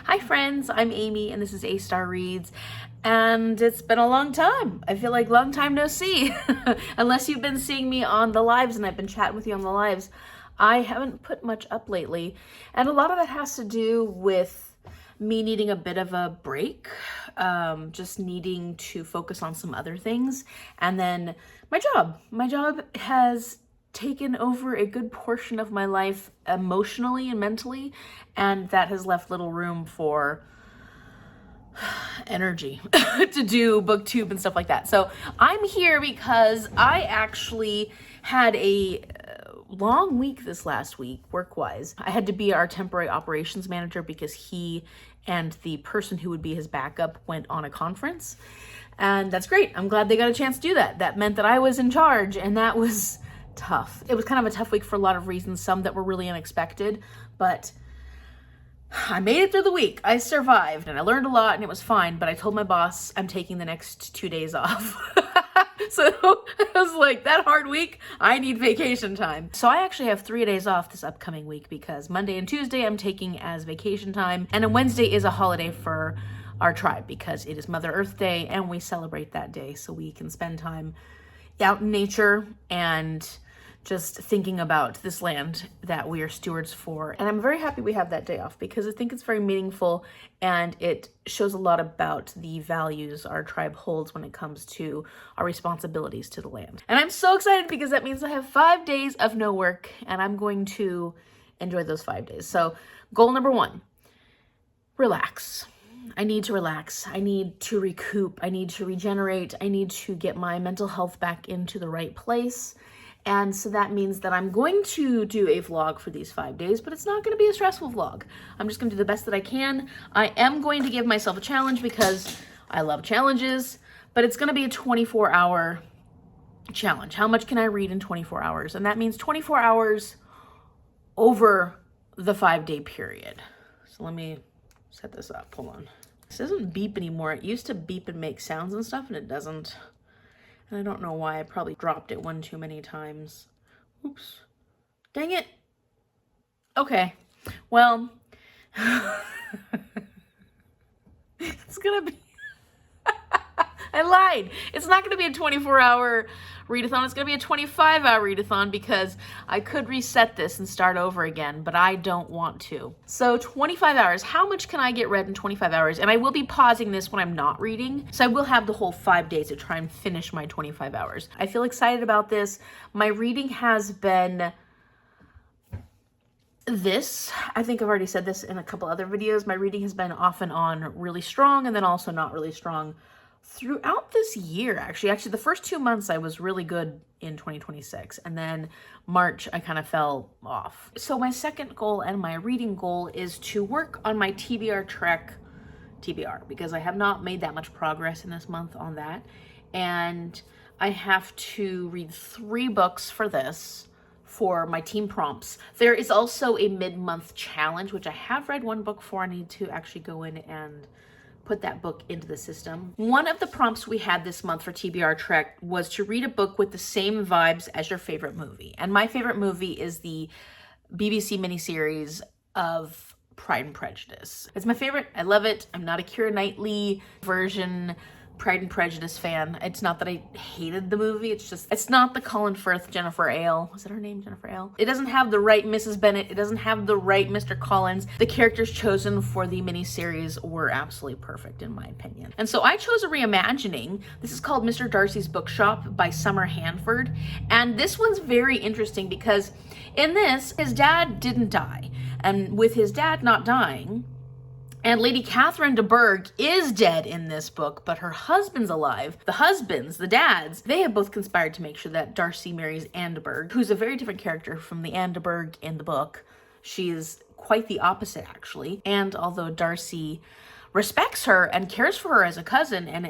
Hi friends, I'm Amy and this is A-Star Reads, and it's been a long time. I feel like long time no see. Unless you've been seeing me on the lives and I've been chatting with you on the lives. I haven't put much up lately, and a lot of that has to do with me needing a bit of a break, just needing to focus on some other things, and then my job. My job has taken over a good portion of my life emotionally and mentally, and that has left little room for energy to do booktube and stuff like that. So I'm here because I actually had a long week this last week, work-wise. I had to be our temporary operations manager because he and the person who would be his backup went on a conference, and that's great. I'm glad they got a chance to do that. That meant that I was in charge, and that was tough. It was kind of a tough week for a lot of reasons, some that were really unexpected, but I made it through the week. I survived and I learned a lot and it was fine, but I told my boss I'm taking the next 2 days off. So I was like, that hard week, I need vacation time. So I actually have 3 days off this upcoming week because Monday and Tuesday I'm taking as vacation time, and then Wednesday is a holiday for our tribe because it is Mother Earth Day and we celebrate that day so we can spend time out in nature and just thinking about this land that we are stewards for. And I'm very happy we have that day off because I think it's very meaningful and it shows a lot about the values our tribe holds when it comes to our responsibilities to the land. And I'm so excited because that means I have 5 days of no work and I'm going to enjoy those 5 days. So goal number 1, relax. I need to relax. I need to recoup. I need to regenerate. I need to get my mental health back into the right place. And so that means that I'm going to do a vlog for these 5 days, but it's not going to be a stressful vlog. I'm just going to do the best that I can. I am going to give myself a challenge because I love challenges, but it's going to be a 24-hour challenge. How much can I read in 24 hours? And that means 24 hours over the 5-day period. So let me set this up. Hold on. This doesn't beep anymore. It used to beep and make sounds and stuff, and it doesn't. And I don't know why. I probably dropped it one too many times. Oops. Dang it. Okay. Well, it's gonna be... I lied. It's not gonna be a 24-hour readathon. It's gonna be a 25-hour readathon because I could reset this and start over again, but I don't want to. So 25 hours. How much can I get read in 25 hours? And I will be pausing this when I'm not reading. So I will have the whole 5 days to try and finish my 25 hours. I feel excited about this. My reading has been this. I think I've already said this in a couple other videos. My reading has been off and on really strong and then also not really strong throughout this year. Actually the first 2 months I was really good in 2026, and then March I kind of fell off. So my second goal and my reading goal is to work on my TBR Trek TBR because I have not made that much progress in this month on that, and I have to read 3 books for this for my team prompts. There is also a mid-month challenge, which I have read 1 book for. I need to actually go in and put that book into the system. One of the prompts we had this month for TBR Trek was to read a book with the same vibes as your favorite movie. And my favorite movie is the BBC miniseries of Pride and Prejudice. It's my favorite. I love it. I'm not a Keira Knightley version Pride and Prejudice fan. It's not that I hated the movie. It's just, it's not the Colin Firth, Jennifer Ale. Was it her name, Jennifer Ale? It doesn't have the right Mrs. Bennet. It doesn't have the right Mr. Collins. The characters chosen for the miniseries were absolutely perfect in my opinion. And so I chose a reimagining. This is called Mr. Darcy's Bookshop by Summer Hanford. And this one's very interesting because in this, his dad didn't die. And with his dad not dying, and Lady Catherine de Bourgh is dead in this book, but her husband's alive. The husbands, the dads, they have both conspired to make sure that Darcy marries Anne de Bourgh, who's a very different character from the Anne de Bourgh in the book. She is quite the opposite, actually. And although Darcy respects her and cares for her as a cousin and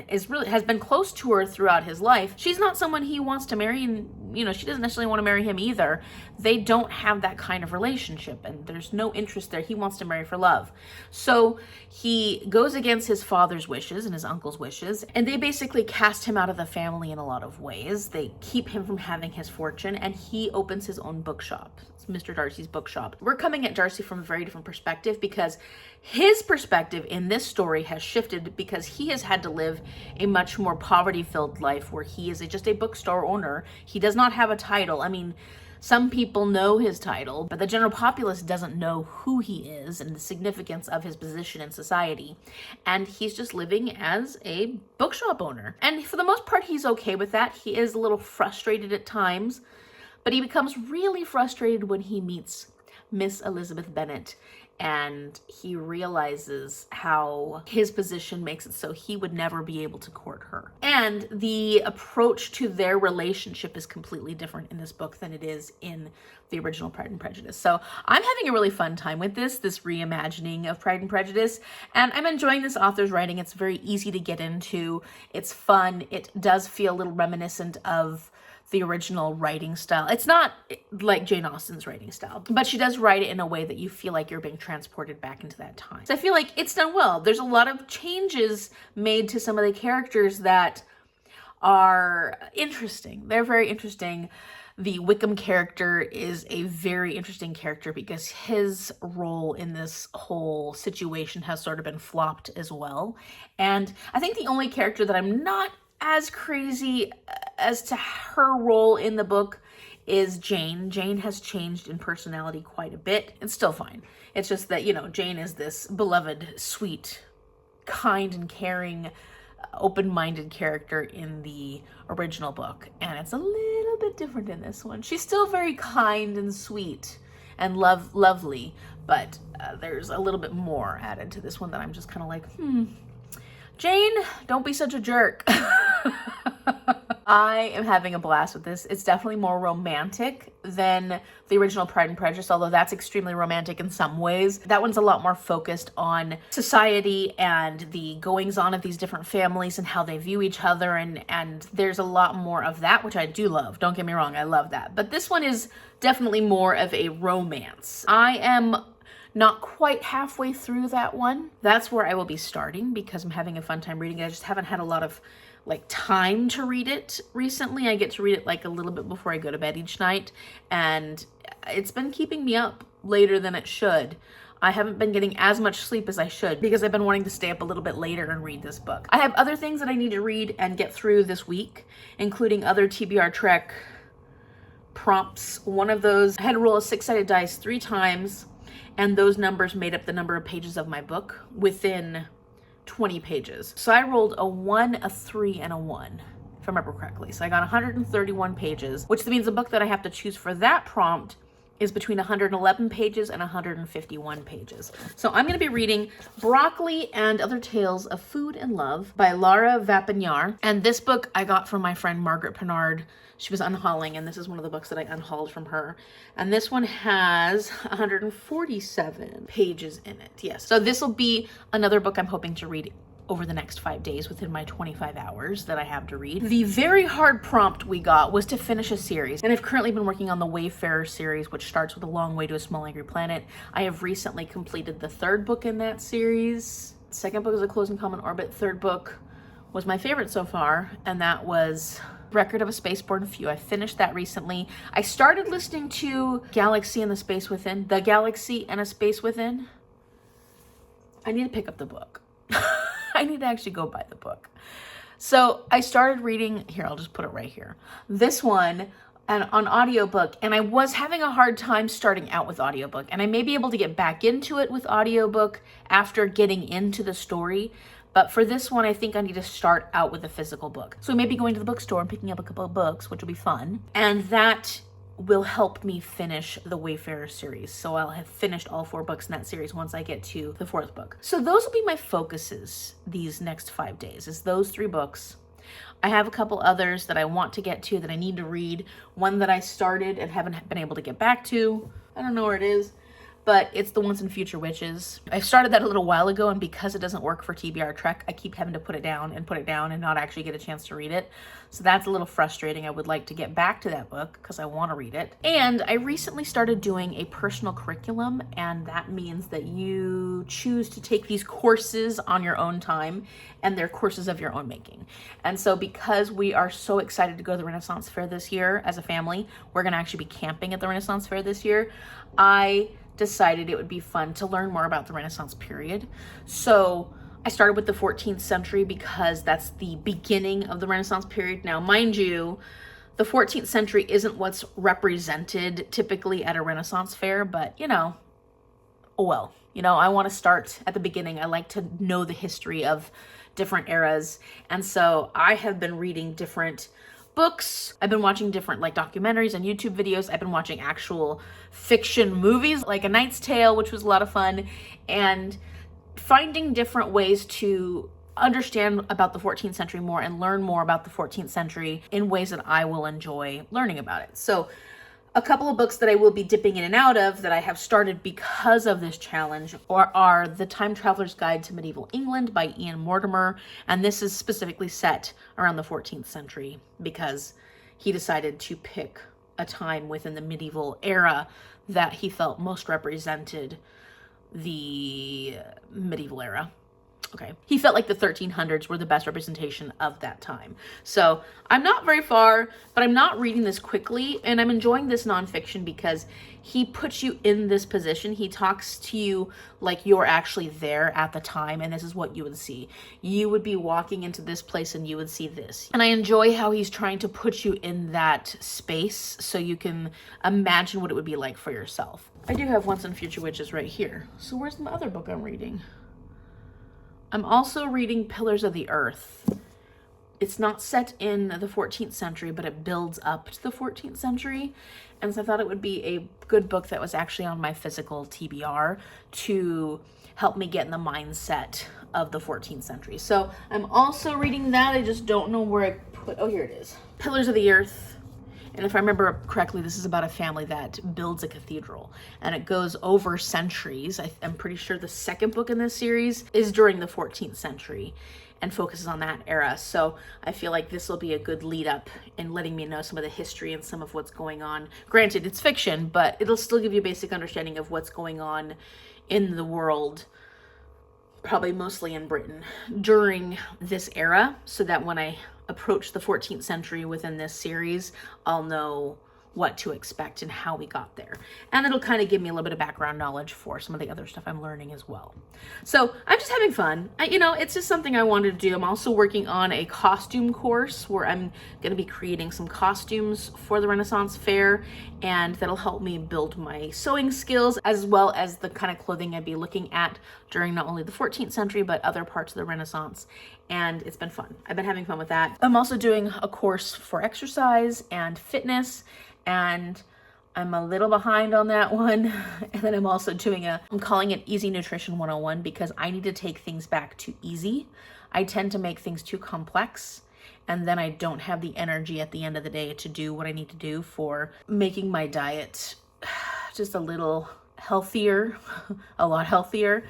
has been close to her throughout his life, she's not someone he wants to marry, and she doesn't necessarily want to marry him either. They don't have that kind of relationship and there's no interest there. He wants to marry for love. So he goes against his father's wishes and his uncle's wishes, and they basically cast him out of the family in a lot of ways. They keep him from having his fortune, and he opens his own bookshop. It's Mr. Darcy's Bookshop. We're coming at Darcy from a very different perspective because his perspective in this story has shifted because he has had to live a much more poverty-filled life where he is just a bookstore owner. He does not have a title. I mean, some people know his title, but the general populace doesn't know who he is and the significance of his position in society. And he's just living as a bookshop owner. And for the most part, he's okay with that. He is a little frustrated at times, but he becomes really frustrated when he meets Miss Elizabeth Bennet and he realizes how his position makes it so he would never be able to court her. And the approach to their relationship is completely different in this book than it is in the original Pride and Prejudice. So I'm having a really fun time with this reimagining of Pride and Prejudice, and I'm enjoying this author's writing. It's very easy to get into. It's fun. It does feel a little reminiscent of the original writing style. It's not like Jane Austen's writing style, but she does write it in a way that you feel like you're being transported back into that time. So I feel like it's done well. There's a lot of changes made to some of the characters that are interesting. They're very interesting. The Wickham character is a very interesting character because his role in this whole situation has sort of been flopped as well. And I think the only character that I'm not as crazy as to her role in the book is Jane. Jane has changed in personality quite a bit. It's still fine. It's just that, you know, Jane is this beloved, sweet, kind and caring, open-minded character in the original book. And it's a little bit different in this one. She's still very kind and sweet and lovely, but there's a little bit more added to this one that I'm just kind of like, Jane, don't be such a jerk. I am having a blast with this. It's definitely more romantic than the original Pride and Prejudice, although that's extremely romantic in some ways. That one's a lot more focused on society and the goings-on of these different families and how they view each other, and there's a lot more of that, which I do love. Don't get me wrong, I love that. But this one is definitely more of a romance. I am not quite halfway through that one. That's where I will be starting because I'm having a fun time reading it. I just haven't had a lot of time to read it recently. I get to read it a little bit before I go to bed each night, and it's been keeping me up later than it should. I haven't been getting as much sleep as I should because I've been wanting to stay up a little bit later and read this book. I have other things that I need to read and get through this week, including other TBR Trek prompts. One of those, I had to roll a 6-sided dice 3 times, and those numbers made up the number of pages of my book within 20 pages. So I rolled a 1, a 3, and a 1, if I remember correctly. So I got 131 pages, which means the book that I have to choose for that prompt is between 111 pages and 151 pages. So I'm going to be reading Broccoli and Other Tales of Food and Love by Lara Vapanyar. And this book I got from my friend Margaret Pennard. She was unhauling, and this is one of the books that I unhauled from her. And this one has 147 pages in it. Yes. So this will be another book I'm hoping to read over the next 5 days within my 25 hours that I have to read. The very hard prompt we got was to finish a series, and I've currently been working on the Wayfarer series, which starts with A Long Way to a Small Angry Planet. I have recently completed the 3rd book in that series. 2nd book is A Close and Common Orbit. 3rd book was my favorite so far, and that was Record of a Spaceborne Few. I finished that recently. I started listening to Galaxy and the Space Within. The Galaxy and a Space Within. I need to pick up the book. I need to actually go buy the book. So I started reading, here, I'll just put it right here. This one on audiobook, and I was having a hard time starting out with audiobook, and I may be able to get back into it with audiobook after getting into the story. But for this one, I think I need to start out with a physical book. So maybe going to the bookstore and picking up a couple of books, which will be fun. And that will help me finish the Wayfarer series. So I'll have finished all 4 books in that series once I get to the 4th book. So those will be my focuses these next 5 days, is those 3 books. I have a couple others that I want to get to that I need to read. One that I started and haven't been able to get back to. I don't know where it is. but it's the Once and Future Witches. I started that a little while ago, and because it doesn't work for TBR Trek, I keep having to put it down and not actually get a chance to read it. So that's a little frustrating. I would like to get back to that book because I want to read it. And I recently started doing a personal curriculum, and that means that you choose to take these courses on your own time, and they're courses of your own making. And so because we are so excited to go to the Renaissance Fair this year as a family, we're going to actually be camping at the Renaissance Fair this year. I decided it would be fun to learn more about the Renaissance period. So I started with the 14th century because that's the beginning of the Renaissance period. Now, mind you, the 14th century isn't what's represented typically at a Renaissance fair, but oh well. I want to start at the beginning. I like to know the history of different eras. And so I have been reading different books. I've been watching different documentaries and YouTube videos. I've been watching actual fiction movies like A Knight's Tale, which was a lot of fun, and finding different ways to understand about the 14th century more and learn more about the 14th century in ways that I will enjoy learning about it. So a couple of books that I will be dipping in and out of that I have started because of this challenge are The Time Traveler's Guide to Medieval England by Ian Mortimer. And this is specifically set around the 14th century because he decided to pick a time within the medieval era that he felt most represented the medieval era. Okay. He felt like the 1300s were the best representation of that time. So I'm not very far, but I'm not reading this quickly, and I'm enjoying this nonfiction because he puts you in this position. He talks to you like you're actually there at the time, and this is what you would see. You would be walking into this place and you would see this. And I enjoy how he's trying to put you in that space so you can imagine what it would be like for yourself. I do have Once and Future Witches right here. So where's my other book I'm reading? I'm also reading Pillars of the Earth. It's not set in the 14th century, but it builds up to the 14th century. And so I thought it would be a good book that was actually on my physical TBR to help me get in the mindset of the 14th century. So I'm also reading that. I just don't know where I put, here it is. Pillars of the Earth. And if I remember correctly, this is about a family that builds a cathedral, and it goes over centuries. I'm pretty sure the second book in this series is during the 14th century and focuses on that era. So I feel like this will be a good lead up in letting me know some of the history and some of what's going on. Granted, it's fiction, but it'll still give you a basic understanding of what's going on in the world, probably mostly in Britain, during this era, so that when I approach the 14th century within this series, I'll know what to expect and how we got there. And it'll kind of give me a little bit of background knowledge for some of the other stuff I'm learning as well. So I'm just having fun. It's just something I wanted to do. I'm also working on a costume course where I'm going to be creating some costumes for the Renaissance Fair, and that'll help me build my sewing skills as well as the kind of clothing I'd be looking at during not only the 14th century, but other parts of the Renaissance. And it's been fun. I've been having fun with that. I'm also doing a course for exercise and fitness, and I'm a little behind on that one. And then I'm also doing I'm calling it Easy Nutrition 101 because I need to take things back to easy. I tend to make things too complex, and then I don't have the energy at the end of the day to do what I need to do for making my diet just a little healthier, a lot healthier.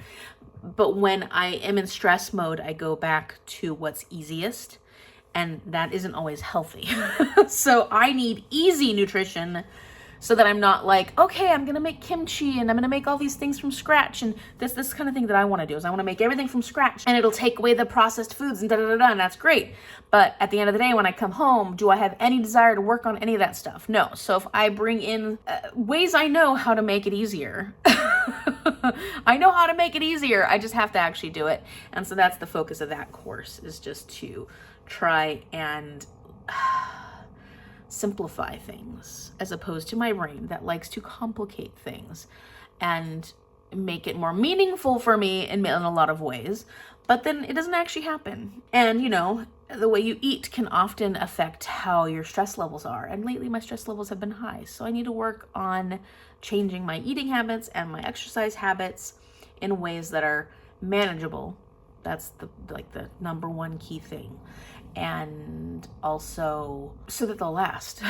But when I am in stress mode, I go back to what's easiest, and that isn't always healthy. So I need easy nutrition so that I'm not like, okay, I'm gonna make kimchi and I'm gonna make all these things from scratch, and this kind of thing that I want to do is I want to make everything from scratch, and it'll take away the processed foods and and that's great. But at the end of the day, when I come home, do I have any desire to work on any of that stuff? No. So if I bring in ways I know how to make it easier, I know how to make it easier. I just have to actually do it. And so that's the focus of that course, is just to try and simplify things as opposed to my brain that likes to complicate things and make it more meaningful for me in a lot of ways. But then it doesn't actually happen. And the way you eat can often affect how your stress levels are. And lately my stress levels have been high. So I need to work on changing my eating habits and my exercise habits in ways that are manageable That's the number one key thing. And also so that they'll last.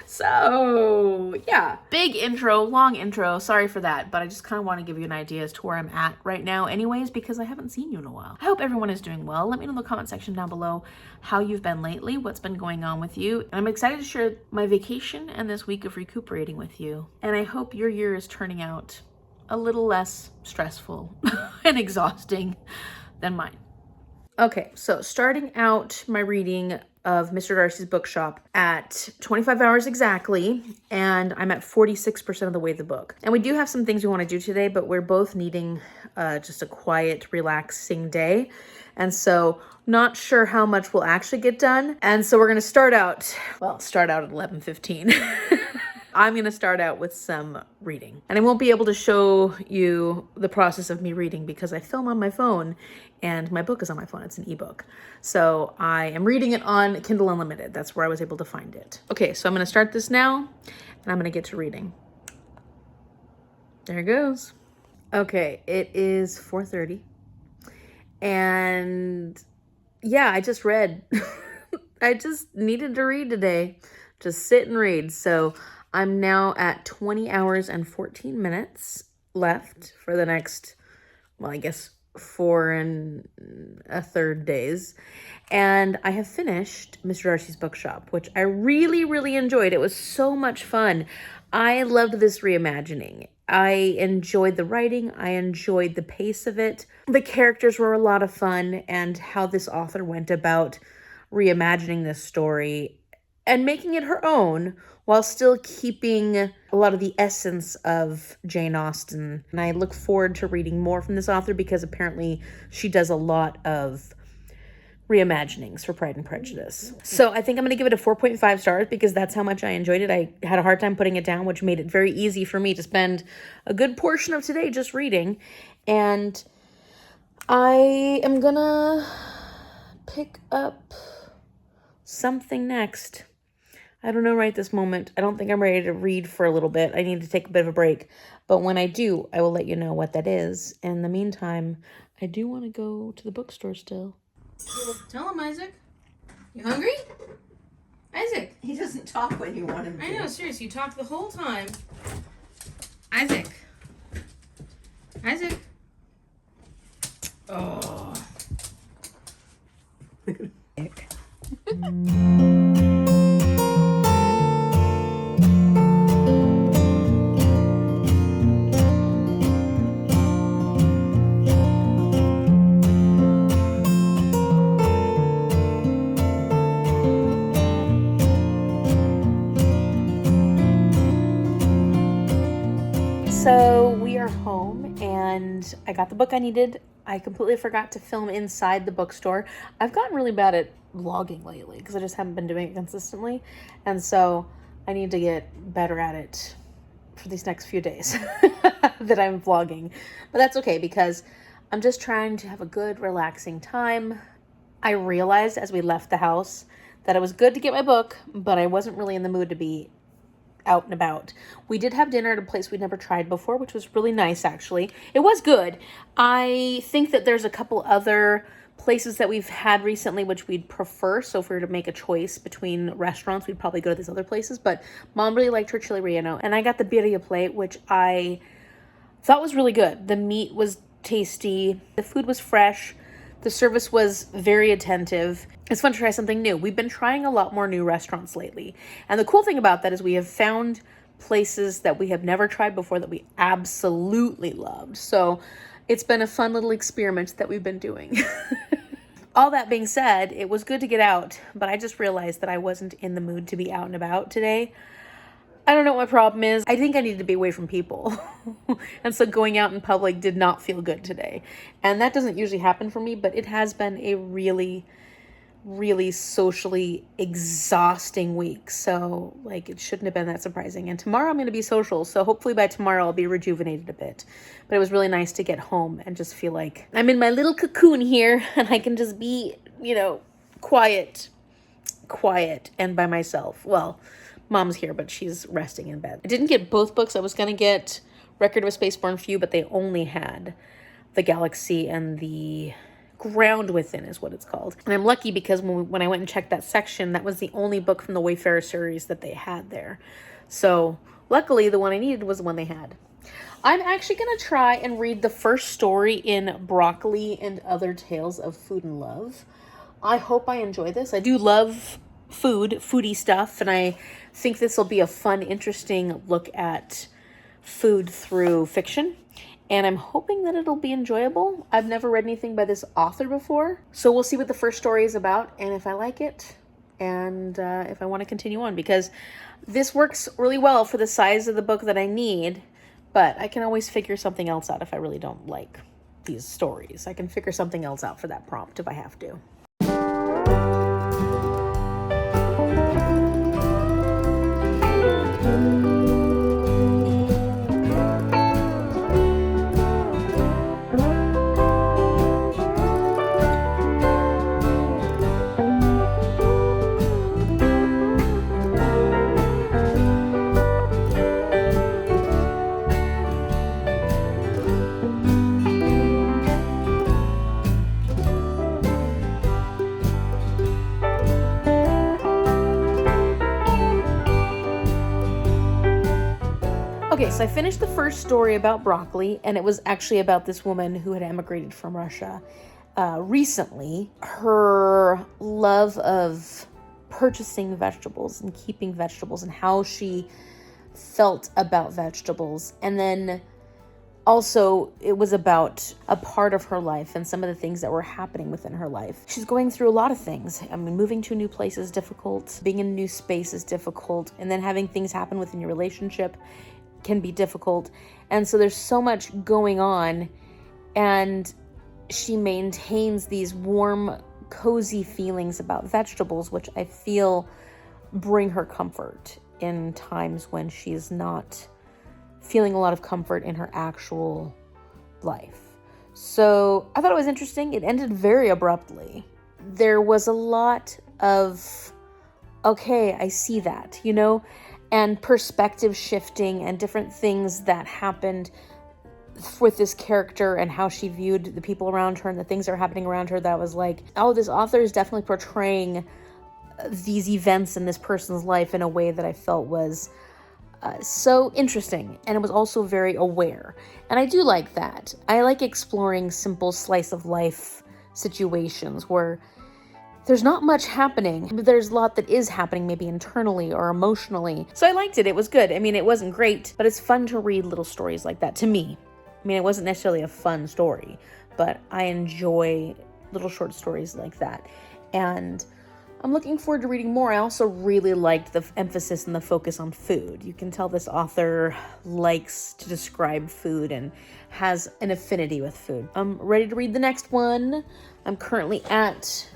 So yeah, big intro, long intro, sorry for that, but I just kind of want to give you an idea as to where I'm at right now anyways, because I haven't seen you in a while. I hope everyone is doing well. Let me know in the comment section down below how you've been lately, what's been going on with you. And I'm excited to share my vacation and this week of recuperating with you. And I hope your year is turning out a little less stressful and exhausting than mine. Okay, so starting out my reading of Mr. Darcy's Bookshop at 25 hours exactly, and I'm at 46% of the way the book. And we do have some things we want to do today, but we're both needing just a quiet, relaxing day. And so not sure how much we'll actually get done. And so we're going to start out at 11:15. I'm going to start out with some reading. And I won't be able to show you the process of me reading because I film on my phone and my book is on my phone. It's an ebook. So I am reading it on Kindle Unlimited. That's where I was able to find it. Okay, so I'm going to start this now and I'm going to get to reading. There it goes. Okay, it is 4:30. And yeah, I just read. I just needed to read today. Just sit and read. So I'm now at 20 hours and 14 minutes left for the next, well, I guess 4 1/3 days. And I have finished Mr. Darcy's Bookshop, which I really, really enjoyed. It was so much fun. I loved this reimagining. I enjoyed the writing. I enjoyed the pace of it. The characters were a lot of fun, and how this author went about reimagining this story and making it her own while still keeping a lot of the essence of Jane Austen. And I look forward to reading more from this author because apparently she does a lot of reimaginings for Pride and Prejudice. So I think I'm going to give it a 4.5 stars because that's how much I enjoyed it. I had a hard time putting it down, which made it very easy for me to spend a good portion of today just reading. And I am going to pick up something next. I don't know right this moment. I don't think I'm ready to read for a little bit. I need to take a bit of a break. But when I do, I will let you know what that is. In the meantime, I do want to go to the bookstore still. Tell him, Isaac. You hungry? Isaac. He doesn't talk when you want him to. I know, seriously. You talk the whole time. Isaac. Isaac. Oh. So we are home and I got the book I needed. I completely forgot to film inside the bookstore. I've gotten really bad at vlogging lately because I just haven't been doing it consistently. And so I need to get better at it for these next few days that I'm vlogging. But that's okay because I'm just trying to have a good, relaxing time. I realized as we left the house that it was good to get my book, but I wasn't really in the mood to be out and about. We did have dinner at a place we'd never tried before, which was really nice, actually. It was good. I think that there's a couple other places that we've had recently which we'd prefer, so if we were to make a choice between restaurants, we'd probably go to these other places, but Mom really liked her chili relleno, and I got the birria plate, which I thought was really good. The meat was tasty, the food was fresh, the service was very attentive. It's fun to try something new. We've been trying a lot more new restaurants lately. And the cool thing about that is we have found places that we have never tried before that we absolutely loved. So it's been a fun little experiment that we've been doing. All that being said, it was good to get out, but I just realized that I wasn't in the mood to be out and about today. I don't know what my problem is. I think I needed to be away from people. And so going out in public did not feel good today. And that doesn't usually happen for me, but it has been a really, really socially exhausting week. So like it shouldn't have been that surprising. And tomorrow I'm going to be social. So hopefully by tomorrow I'll be rejuvenated a bit. But it was really nice to get home and just feel like I'm in my little cocoon here and I can just be, quiet and by myself. Well, Mom's here, but she's resting in bed. I didn't get both books. I was going to get Record of a Spaceborne Few, but they only had the galaxy and the ground within is what it's called. And I'm lucky because when I went and checked that section, that was the only book from the Wayfarer series that they had there. So luckily the one I needed was the one they had. I'm actually going to try and read the first story in Broccoli and Other Tales of Food and Love. I hope I enjoy this. I do love foodie stuff, and I think this will be a fun, interesting look at food through fiction. And I'm hoping that it'll be enjoyable. I've never read anything by this author before, so we'll see what the first story is about, and if I like it, and if I want to continue on, because this works really well for the size of the book that I need. But I can always figure something else out if I really don't like these stories. I can figure something else out for that prompt if I have to. Okay, so I finished the first story about Broccoli, and it was actually about this woman who had emigrated from Russia recently. Her love of purchasing vegetables and keeping vegetables and how she felt about vegetables. And then also it was about a part of her life and some of the things that were happening within her life. She's going through a lot of things. I mean, moving to a new place is difficult. Being in a new space is difficult. And then having things happen within your relationship can be difficult. And so there's so much going on, and she maintains these warm, cozy feelings about vegetables, which I feel bring her comfort in times when she's not feeling a lot of comfort in her actual life. So I thought it was interesting. It ended very abruptly. There was a lot of, okay, I see that, and perspective shifting and different things that happened with this character and how she viewed the people around her and the things that are happening around her, that was like, oh, this author is definitely portraying these events in this person's life in a way that I felt was so interesting. And it was also very aware. And I do like that. I like exploring simple slice of life situations where there's not much happening, but there's a lot that is happening, maybe internally or emotionally. So I liked it. It was good. I mean, it wasn't great, but it's fun to read little stories like that to me. I mean, it wasn't necessarily a fun story, but I enjoy little short stories like that. And I'm looking forward to reading more. I also really liked the emphasis and the focus on food. You can tell this author likes to describe food and has an affinity with food. I'm ready to read the next one. I'm currently at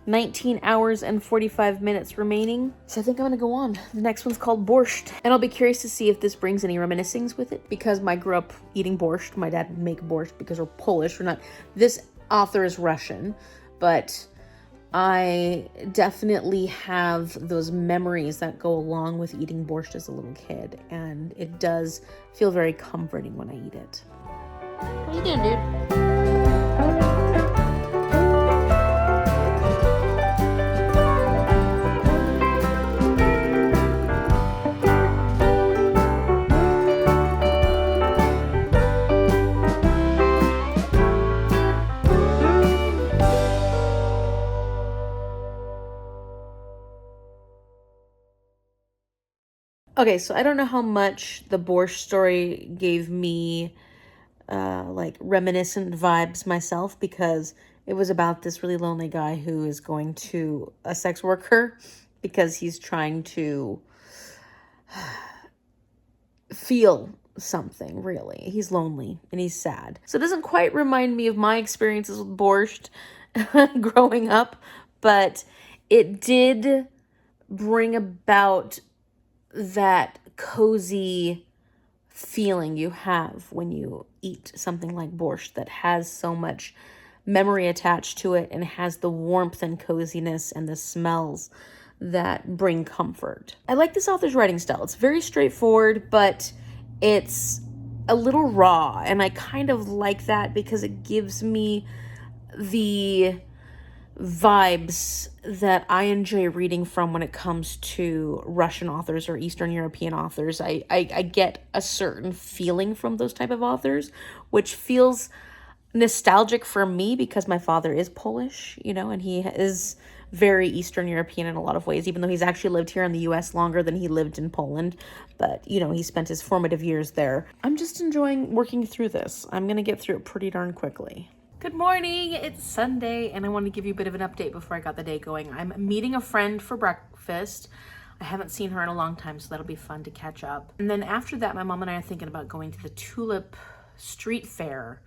19 hours and 45 minutes remaining. So I think I'm going to go on. The next one's called Borscht. And I'll be curious to see if this brings any reminiscings with it, because I grew up eating borscht. My dad would make borscht because we're Polish. We're not. This author is Russian, but I definitely have those memories that go along with eating borscht as a little kid. And it does feel very comforting when I eat it. What are you doing, dude? Okay, so I don't know how much the Borscht story gave me like reminiscent vibes myself, because it was about this really lonely guy who is going to a sex worker because he's trying to feel something, really. He's lonely and he's sad. So it doesn't quite remind me of my experiences with Borscht growing up, but it did bring about that cozy feeling you have when you eat something like borscht that has so much memory attached to it and has the warmth and coziness and the smells that bring comfort. I like this author's writing style. It's very straightforward, but it's a little raw, and I kind of like that because it gives me the vibes that I enjoy reading from when it comes to Russian authors or Eastern European authors. I get a certain feeling from those type of authors, which feels nostalgic for me because my father is Polish, and he is very Eastern European in a lot of ways, even though he's actually lived here in the US longer than he lived in Poland. But, he spent his formative years there. I'm just enjoying working through this. I'm going to get through it pretty darn quickly. Good morning, it's Sunday, and I want to give you a bit of an update before I got the day going. I'm meeting a friend for breakfast. I haven't seen her in a long time, so that'll be fun to catch up. And then after that, my mom and I are thinking about going to the Tulip Street Fair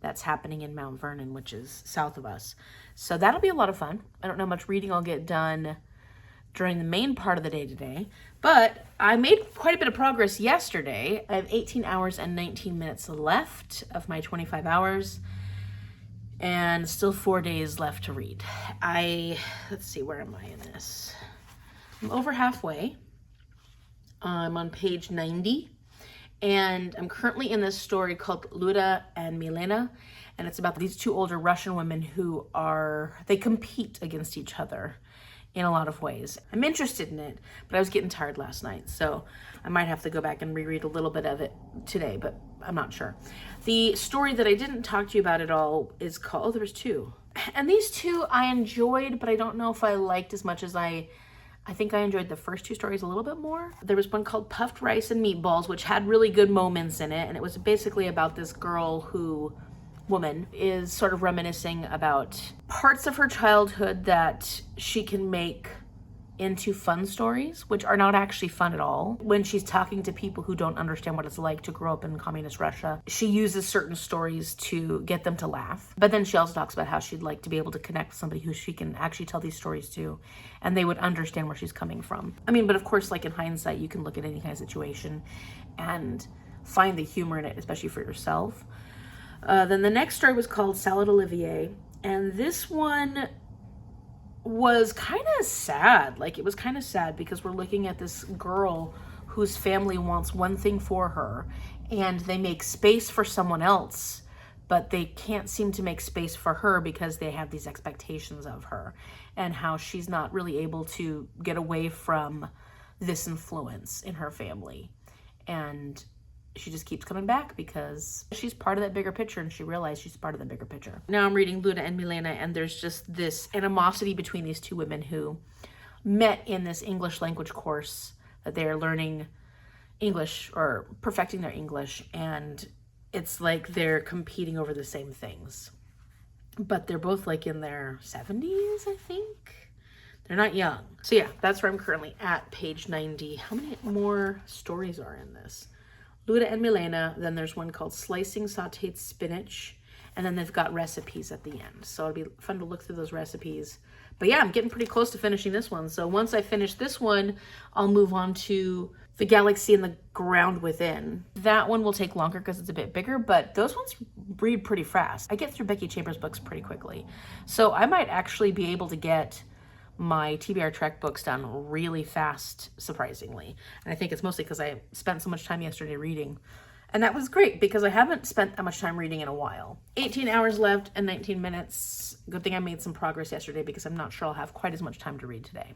that's happening in Mount Vernon, which is south of us. So that'll be a lot of fun. I don't know how much reading I'll get done during the main part of the day today, but I made quite a bit of progress yesterday. I have 18 hours and 19 minutes left of my 25 hours. And still 4 days left to read. Let's see, where am I in this? I'm over halfway. I'm on page 90. And I'm currently in this story called Luda and Milena. And it's about these two older Russian women who they compete against each other in a lot of ways. I'm interested in it, but I was getting tired last night. So I might have to go back and reread a little bit of it today, but I'm not sure. The story that I didn't talk to you about at all is called, there was two. And these two I enjoyed, but I don't know if I liked as much as I think I enjoyed the first two stories a little bit more. There was one called Puffed Rice and Meatballs, which had really good moments in it. And it was basically about this woman is sort of reminiscing about parts of her childhood that she can make into fun stories, which are not actually fun at all. When she's talking to people who don't understand what it's like to grow up in communist Russia, she uses certain stories to get them to laugh. But then she also talks about how she'd like to be able to connect with somebody who she can actually tell these stories to, and they would understand where she's coming from. But of course, like in hindsight, you can look at any kind of situation and find the humor in it, especially for yourself. Then the next story was called Salad Olivier, and this one was kind of sad. It was kind of sad because we're looking at this girl whose family wants one thing for her, and they make space for someone else, but they can't seem to make space for her because they have these expectations of her, and how she's not really able to get away from this influence in her family. And she just keeps coming back because she's part of that bigger picture, and she realized she's part of the bigger picture. Now I'm reading Luda and Milena, and there's just this animosity between these two women who met in this English language course that they are learning English or perfecting their English, and it's like they're competing over the same things. But they're both in their 70s, I think. They're not young. So yeah, that's where I'm currently at, page 90. How many more stories are in this? Luda and Milena, then there's one called Slicing Sauteed Spinach, and then they've got recipes at the end. So it'll be fun to look through those recipes. But yeah, I'm getting pretty close to finishing this one. So once I finish this one, I'll move on to The Galaxy and the Ground Within. That one will take longer because it's a bit bigger, but those ones read pretty fast. I get through Becky Chambers' books pretty quickly. So I might actually be able to get my TBR Trek books done really fast, surprisingly. And I think it's mostly because I spent so much time yesterday reading. And that was great because I haven't spent that much time reading in a while. 18 hours left and 19 minutes. Good thing I made some progress yesterday because I'm not sure I'll have quite as much time to read today.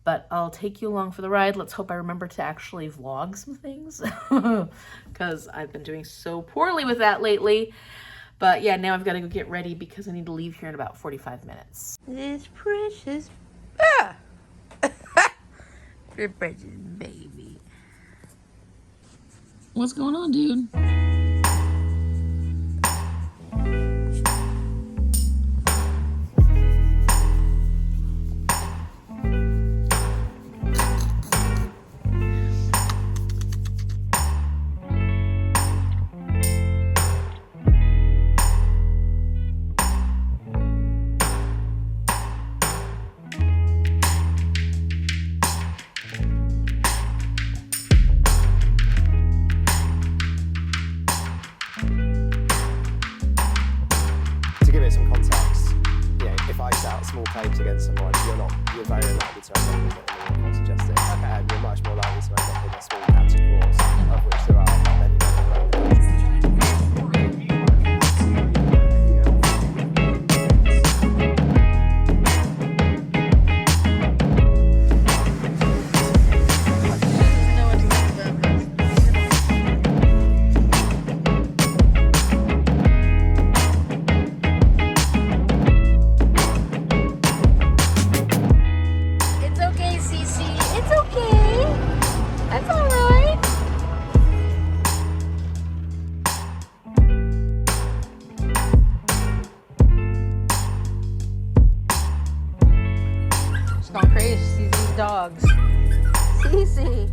But I'll take you along for the ride. Let's hope I remember to actually vlog some things because I've been doing so poorly with that lately. But yeah, now I've got to go get ready because I need to leave here in about 45 minutes. This precious your precious baby. What's going on, dude? Small claims against someone, you're very unlikely to end up in the course of justice. Okay. You're much more likely to end up in a small county court, of which there are many, many. easy.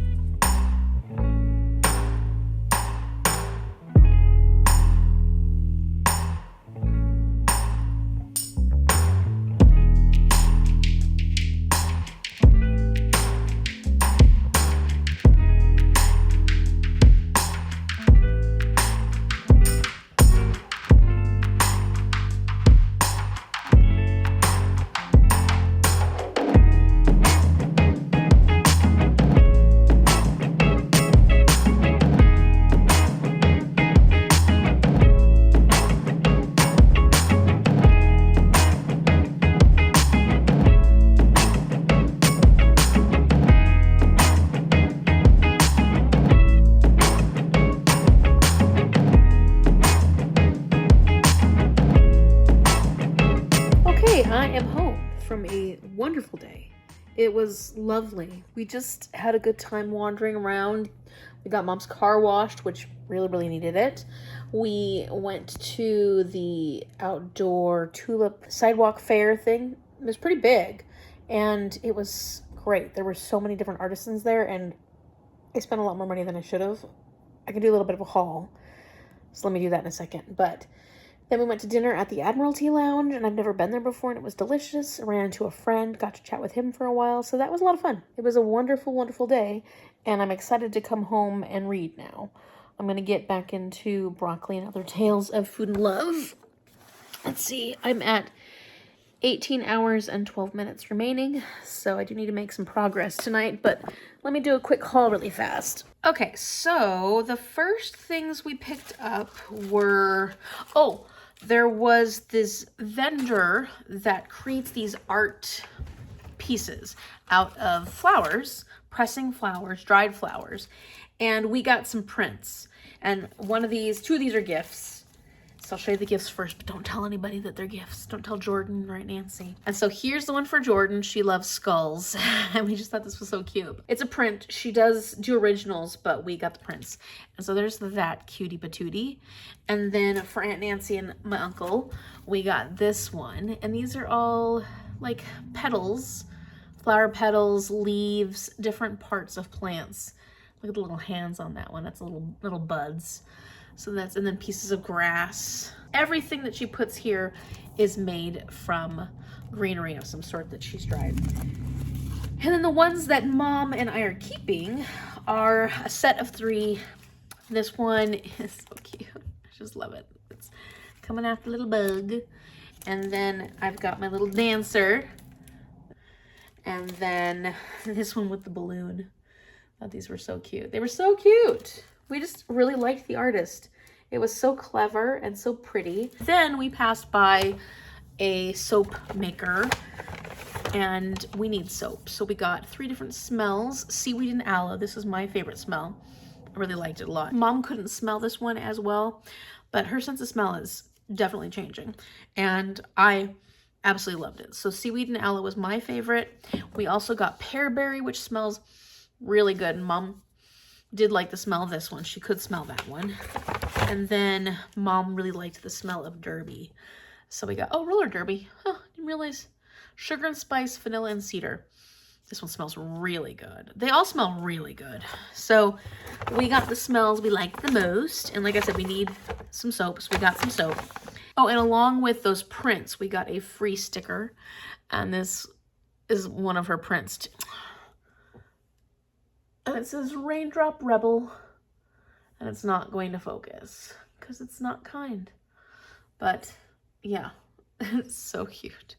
I am home from a wonderful day. It was lovely. We just had a good time wandering around. We got Mom's car washed, which really needed it. We went to the outdoor Tulip sidewalk fair thing. It was pretty big and it was great. There were so many different artisans there and I spent a lot more money than I should have. I can do a little bit of a haul, so let me do that in a second. But then we went to dinner at the Admiralty Lounge, and I've never been there before, and it was delicious. I ran into a friend, got to chat with him for a while, so that was a lot of fun. It was a wonderful day, and I'm excited to come home and read now. I'm going to get back into Broccoli and Other Tales of Food and Love. Let's see, I'm at 18 hours and 12 minutes remaining, so I do need to make some progress tonight, but let me do a quick haul really fast. Okay, so the first things we picked up were, there was this vendor that creates these art pieces out of flowers, pressing flowers, dried flowers, and we got some prints. And two of these are gifts. So I'll show you the gifts first, but don't tell anybody that they're gifts. Don't tell Jordan or Aunt Nancy. And so here's the one for Jordan. She loves skulls, and we just thought this was so cute. It's a print. She does do originals, but we got the prints. And so there's that cutie patootie. And then for Aunt Nancy and my uncle, we got this one. And these are all like petals, flower petals, leaves, different parts of plants. Look at the little hands on that one. That's little buds. So and then pieces of grass. Everything that she puts here is made from greenery of some sort that she's dried. And then the ones that Mom and I are keeping are a set of 3. This one is so cute. I just love it. It's coming after a little bug. And then I've got my little dancer. And then this one with the balloon. I thought these were so cute. They were so cute. We just really liked the artist. It was so clever and so pretty. Then we passed by a soap maker and we need soap. So we got 3 different smells. Seaweed and aloe. This is my favorite smell. I really liked it a lot. Mom couldn't smell this one as well, but her sense of smell is definitely changing. And I absolutely loved it. So seaweed and aloe was my favorite. We also got pearberry, which smells really good. Mom did like the smell of this one. She could smell that one. And then Mom really liked the smell of derby. So we got, roller derby. Huh, didn't realize. Sugar and spice, vanilla and cedar. This one smells really good. They all smell really good. So we got the smells we liked the most. And like I said, we need some soap. So we got some soap. Oh, and along with those prints, we got a free sticker. And this is one of her prints. And it says Raindrop Rebel, and it's not going to focus because it's not kind. But yeah, it's so cute.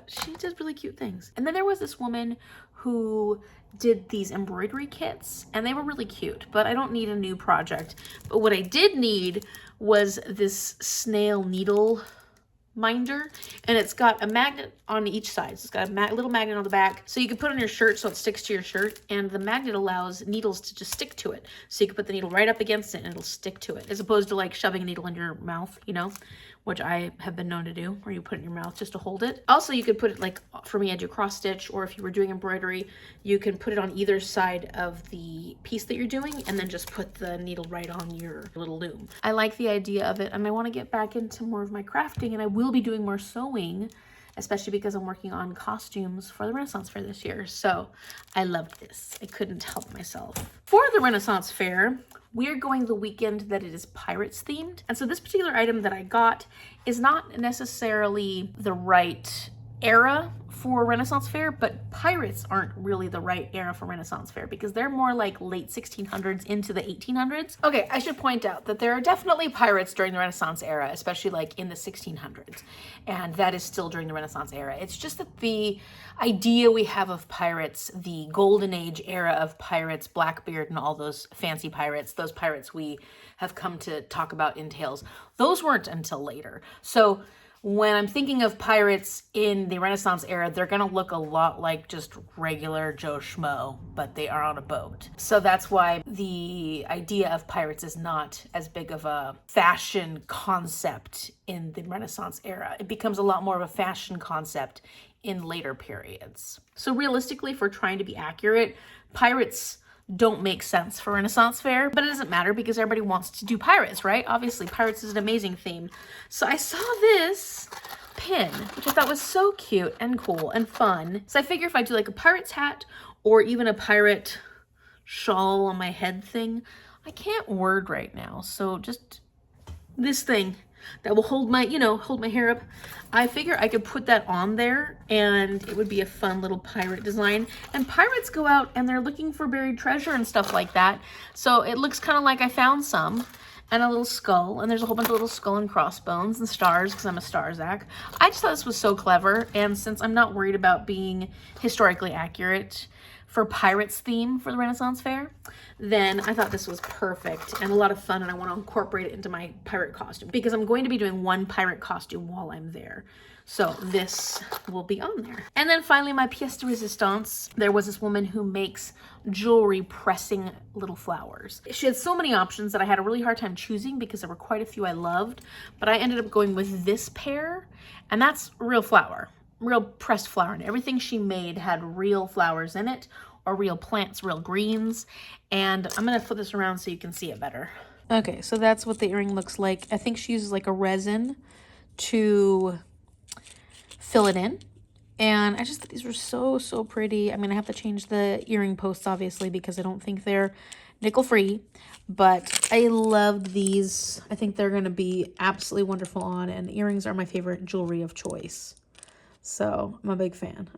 She does really cute things. And then there was this woman who did these embroidery kits, and they were really cute, but I don't need a new project. But what I did need was this snail needle minder, and it's got a magnet on each side. So it's got a little magnet on the back, so you can put on your shirt so it sticks to your shirt, and the magnet allows needles to just stick to it. So you can put the needle right up against it and it'll stick to it, as opposed to like shoving a needle in your mouth, you know, which I have been known to do, where you put it in your mouth just to hold it. Also, you could put it, like for me, I do cross stitch, or if you were doing embroidery, you can put it on either side of the piece that you're doing and then just put the needle right on your little loom. I like the idea of it, and I want to get back into more of my crafting, and I will be doing more sewing especially because I'm working on costumes for the Renaissance Fair this year. So I loved this. I couldn't help myself. For the Renaissance Fair, we're going the weekend that it is Pirates themed. And so this particular item that I got is not necessarily the right era for Renaissance Fair, but pirates aren't really the right era for Renaissance Fair because they're more like late 1600s into the 1800s. Okay, I should point out that there are definitely pirates during the Renaissance era, especially like in the 1600s, and that is still during the Renaissance era. It's just that the idea we have of pirates, the golden age era of pirates, Blackbeard and all those fancy pirates, those pirates we have come to talk about in tales, those weren't until later. So when I'm thinking of pirates in the Renaissance era, they're going to look a lot like just regular Joe Schmo, but they are on a boat. So that's why the idea of pirates is not as big of a fashion concept in the Renaissance era. It becomes a lot more of a fashion concept in later periods. So realistically, if we're trying to be accurate, pirates don't make sense for Renaissance Fair, but it doesn't matter because everybody wants to do pirates, right? Obviously, pirates is an amazing theme. So I saw this pin, which I thought was so cute and cool and fun. So I figure if I do like a pirate's hat or even a pirate shawl on my head thing, I can't word right now. So just this thing that will hold my, hold my hair up. I figure I could put that on there and it would be a fun little pirate design. And pirates go out and they're looking for buried treasure and stuff like that. So it looks kind of like I found some, and a little skull, and there's a whole bunch of little skull and crossbones and stars because I'm a Starzak. I just thought this was so clever, and since I'm not worried about being historically accurate for pirates theme for the Renaissance Fair, then I thought this was perfect and a lot of fun, and I want to incorporate it into my pirate costume because I'm going to be doing one pirate costume while I'm there. So this will be on there. And then finally, my pièce de résistance. There was this woman who makes jewelry pressing little flowers. She had so many options that I had a really hard time choosing because there were quite a few I loved, but I ended up going with this pair, and that's real flower, real pressed flower. And everything she made had real flowers in it, or real plants, real greens. And I'm gonna flip this around so you can see it better. Okay, so that's what the earring looks like. I think she uses like a resin to fill it in. And I just thought these were so, so pretty. I'm gonna have to change the earring posts obviously because I don't think they're nickel free, but I loved these. I think they're gonna be absolutely wonderful on, and earrings are my favorite jewelry of choice. So I'm a big fan.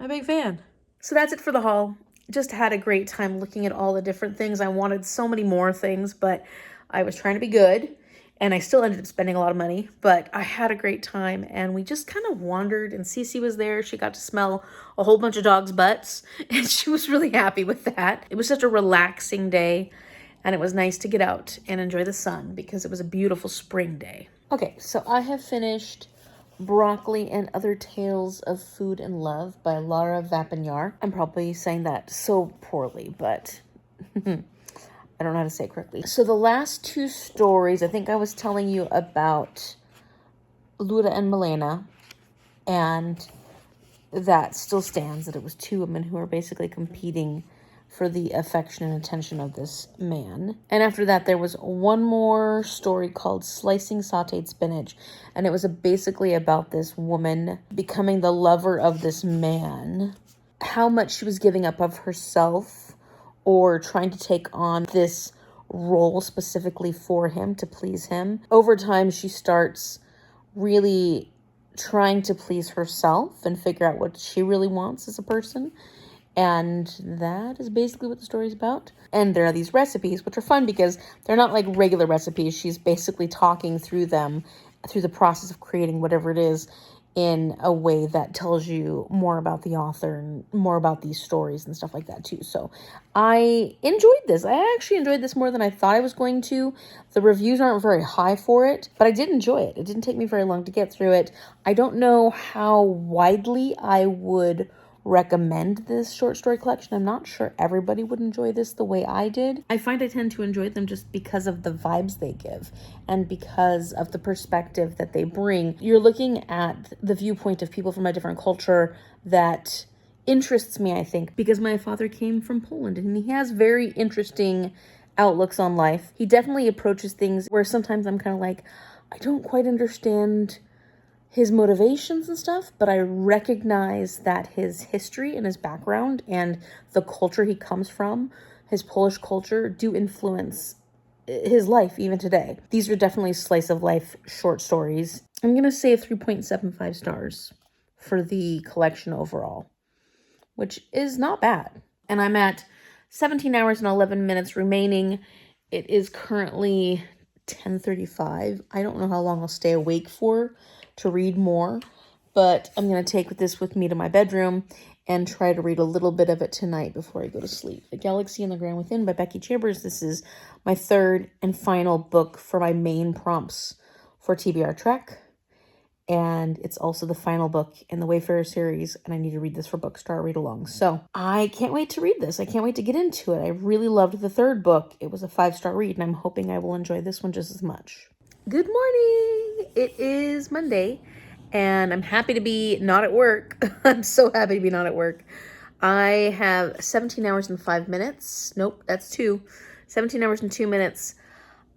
So that's it for the haul. Just had a great time looking at all the different things. I wanted so many more things, but I was trying to be good, and I still ended up spending a lot of money, but I had a great time, and we just kind of wandered, and Cece was there. She got to smell a whole bunch of dogs' butts, and she was really happy with that. It was such a relaxing day, and it was nice to get out and enjoy the sun because it was a beautiful spring day. Okay, so I have finished Broccoli and Other Tales of Food and Love by Lara Vapinyar. I'm probably saying that so poorly, but I don't know how to say it correctly. So the last two stories, I think I was telling you about Luda and Milena, and that still stands, that it was two women who are basically competing for the affection and attention of this man. And after that, there was one more story called Slicing Sauteed Spinach, and it was basically about this woman becoming the lover of this man, how much she was giving up of herself or trying to take on this role specifically for him to please him. Over time, she starts really trying to please herself and figure out what she really wants as a person. And that is basically what the story is about. And there are these recipes, which are fun because they're not like regular recipes. She's basically talking through them, through the process of creating whatever it is, in a way that tells you more about the author and more about these stories and stuff like that too. So I enjoyed this. I actually enjoyed this more than I thought I was going to. The reviews aren't very high for it, but I did enjoy it. It didn't take me very long to get through it. I don't know how widely I would recommend this short story collection. I'm not sure everybody would enjoy this the way I did. I find I tend to enjoy them just because of the vibes they give and because of the perspective that they bring. You're looking at the viewpoint of people from a different culture that interests me, I think, because my father came from Poland and he has very interesting outlooks on life. He definitely approaches things where sometimes I'm kind of like, I don't quite understand his motivations and stuff, but I recognize that his history and his background and the culture he comes from, his Polish culture, do influence his life even today. These are definitely slice of life short stories. I'm going to say 3.75 stars for the collection overall, which is not bad. And I'm at 17 hours and 11 minutes remaining. It is currently 10:35. I don't know how long I'll stay awake for to read more, but I'm going to take this with me to my bedroom and try to read a little bit of it tonight before I go to sleep. The Galaxy and the Grand Within by Becky Chambers. This is my third and final book for my main prompts for TBR Trek. And it's also the final book in the Wayfarer series, and I need to read this for Bookstore read along. So I can't wait to read this. I can't wait to get into it. I really loved the third book. It was a 5-star read, and I'm hoping I will enjoy this one just as much. Good morning. It is Monday, and I'm happy to be not at work. I'm so happy to be not at work. I have 17 hours and 5 minutes. Nope, that's 2. 17 hours and 2 minutes.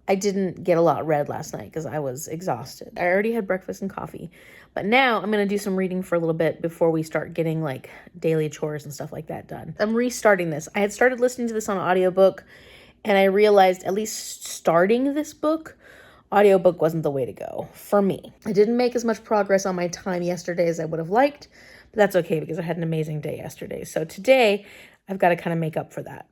I didn't get a lot read last night because I was exhausted. I already had breakfast and coffee. But now I'm going to do some reading for a little bit before we start getting like daily chores and stuff like that done. I'm restarting this. I had started listening to this on audiobook, and I realized at least starting this book, audiobook wasn't the way to go for me. I didn't make as much progress on my time yesterday as I would have liked, but that's okay because I had an amazing day yesterday. So today I've got to kind of make up for that.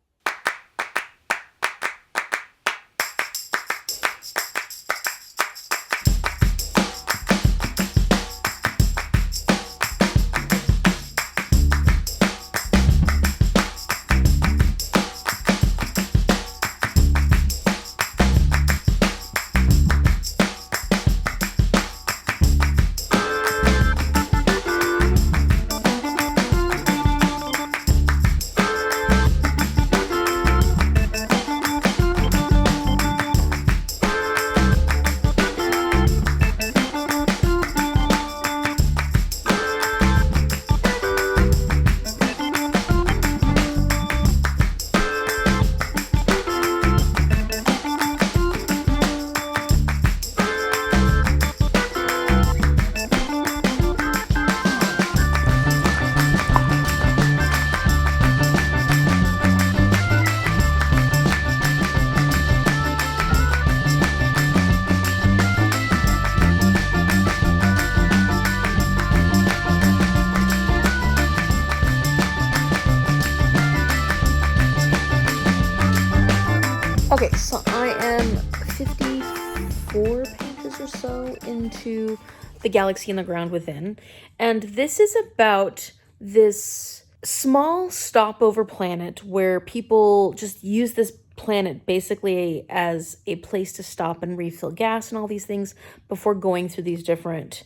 Okay, so I am 54 pages or so into The Galaxy and the Ground Within, and this is about this small stopover planet where people just use this planet basically as a place to stop and refill gas and all these things before going through these different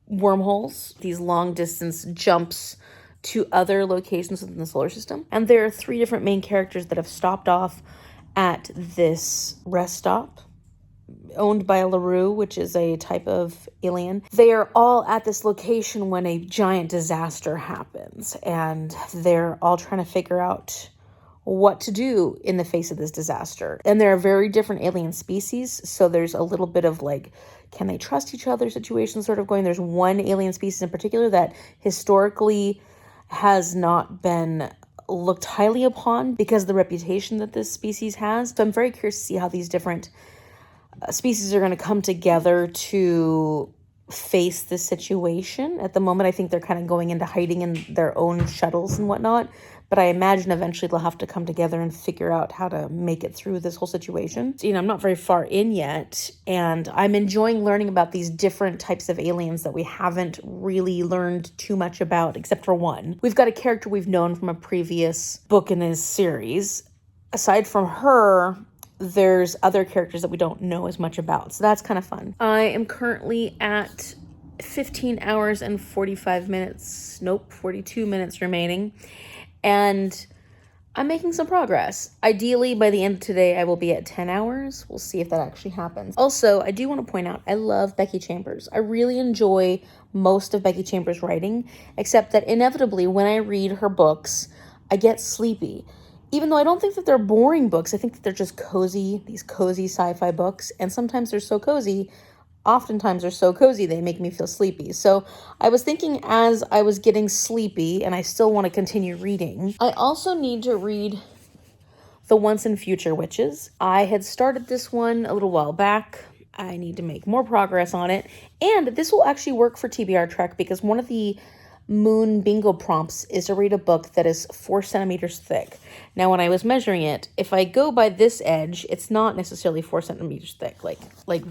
wormholes, these long distance jumps to other locations within the solar system. And there are 3 different main characters that have stopped off at this rest stop owned by a LaRue, which is a type of alien. They are all at this location when a giant disaster happens, and they're all trying to figure out what to do in the face of this disaster. And there are very different alien species, so there's a little bit of like, can they trust each other situation sort of going. There's one alien species in particular that historically has not been looked highly upon because of the reputation that this species has. So I'm very curious to see how these different species are going to come together to face this situation. At the moment, I think they're kind of going into hiding in their own shuttles and whatnot, but I imagine eventually they'll have to come together and figure out how to make it through this whole situation. So, I'm not very far in yet, and I'm enjoying learning about these different types of aliens that we haven't really learned too much about, except for one. We've got a character we've known from a previous book in this series. Aside from her, there's other characters that we don't know as much about, so that's kind of fun. I am currently at 15 hours and 45 minutes, 42 minutes remaining, and I'm making some progress. Ideally, by the end of today, I will be at 10 hours. We'll see if that actually happens. Also, I do want to point out, I love Becky Chambers. I really enjoy most of Becky Chambers' writing, except that inevitably, when I read her books, I get sleepy. Even though I don't think that they're boring books, I think that they're just cozy, these cozy sci-fi books. And sometimes they're so cozy, oftentimes are so cozy they make me feel sleepy. So I was thinking as I was getting sleepy and I still want to continue reading, I also need to read The Once and Future Witches. I had started this one a little while back. I need to make more progress on it. And this will actually work for TBR Trek because one of the moon bingo prompts is to read a book that is 4 centimeters thick. Now, when I was measuring it, if I go by this edge, it's not necessarily 4 centimeters thick, like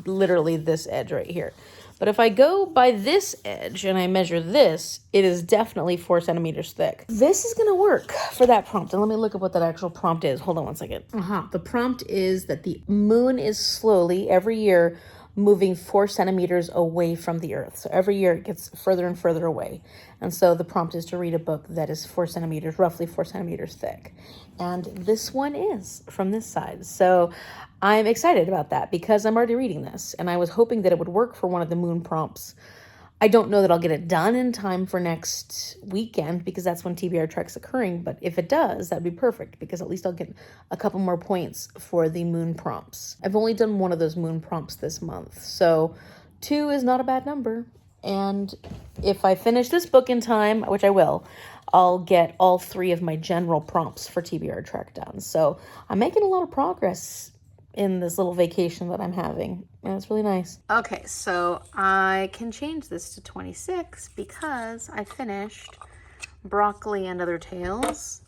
literally this edge right here. But if I go by this edge and I measure this, it is definitely 4 centimeters thick. This is going to work for that prompt. And let me look at what that actual prompt is. Hold on one second. The prompt is that the moon is slowly, every year, moving 4 centimeters away from the earth. So every year it gets further and further away. And so the prompt is to read a book that is 4 centimeters, roughly 4 centimeters thick. And this one is from this side. So I'm excited about that because I'm already reading this. And I was hoping that it would work for one of the moon prompts. I don't know that I'll get it done in time for next weekend because that's when TBR Trek's occurring. But if it does, that'd be perfect because at least I'll get a couple more points for the moon prompts. I've only done one of those moon prompts this month. So 2 is not a bad number. And if I finish this book in time, which I will, I'll get all 3 of my general prompts for TBR Trek done. So I'm making a lot of progress in this little vacation that I'm having. And it's really nice. Okay, so I can change this to 26 because I finished Broccoli and Other Tales.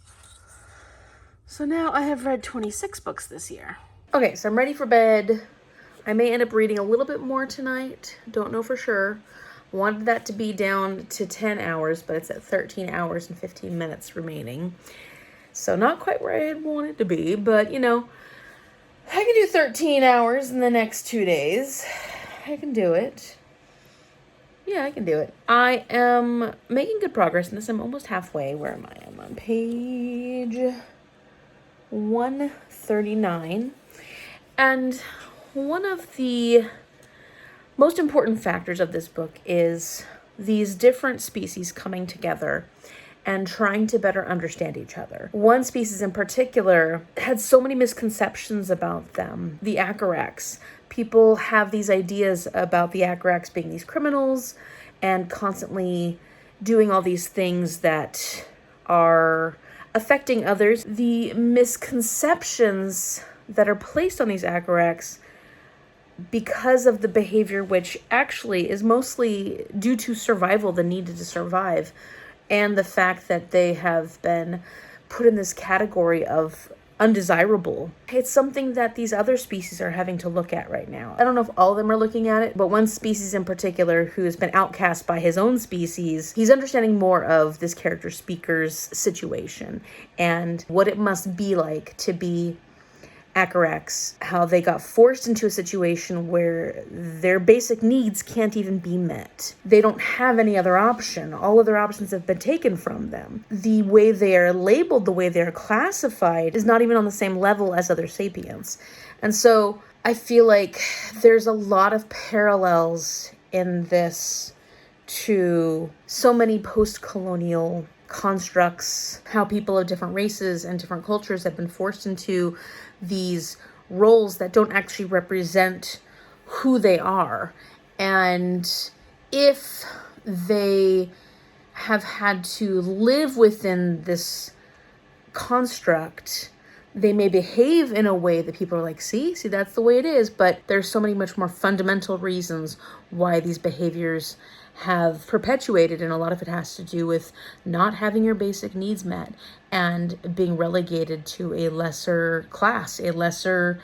So now I have read 26 books this year. Okay, so I'm ready for bed. I may end up reading a little bit more tonight. Don't know for sure. Wanted that to be down to 10 hours, but it's at 13 hours and 15 minutes remaining. So not quite where I'd want it to be, but you know, I can do 13 hours in the next 2 days. I can do it. Yeah, I can do it. I am making good progress in this. I'm almost halfway. Where am I? I'm on page 139. And one of the most important factors of this book is these different species coming together and trying to better understand each other. One species in particular had so many misconceptions about them, the Acarax. People have these ideas about the Acarax being these criminals and constantly doing all these things that are affecting others. The misconceptions that are placed on these Acarax because of the behavior, which actually is mostly due to survival, the need to survive, and the fact that they have been put in this category of undesirable. It's something that these other species are having to look at right now. I don't know if all of them are looking at it, but one species in particular who has been outcast by his own species, he's understanding more of this character Speaker's situation and what it must be like to be Acarax, how they got forced into a situation where their basic needs can't even be met. They don't have any other option. All other options have been taken from them. The way they are labeled, the way they're classified is not even on the same level as other sapiens. And so I feel like there's a lot of parallels in this to so many post-colonial constructs, how people of different races and different cultures have been forced into these roles that don't actually represent who they are. And if they have had to live within this construct, they may behave in a way that people are like, see, that's the way it is. But there's so many much more fundamental reasons why these behaviors have perpetuated, and a lot of it has to do with not having your basic needs met and being relegated to a lesser class, a lesser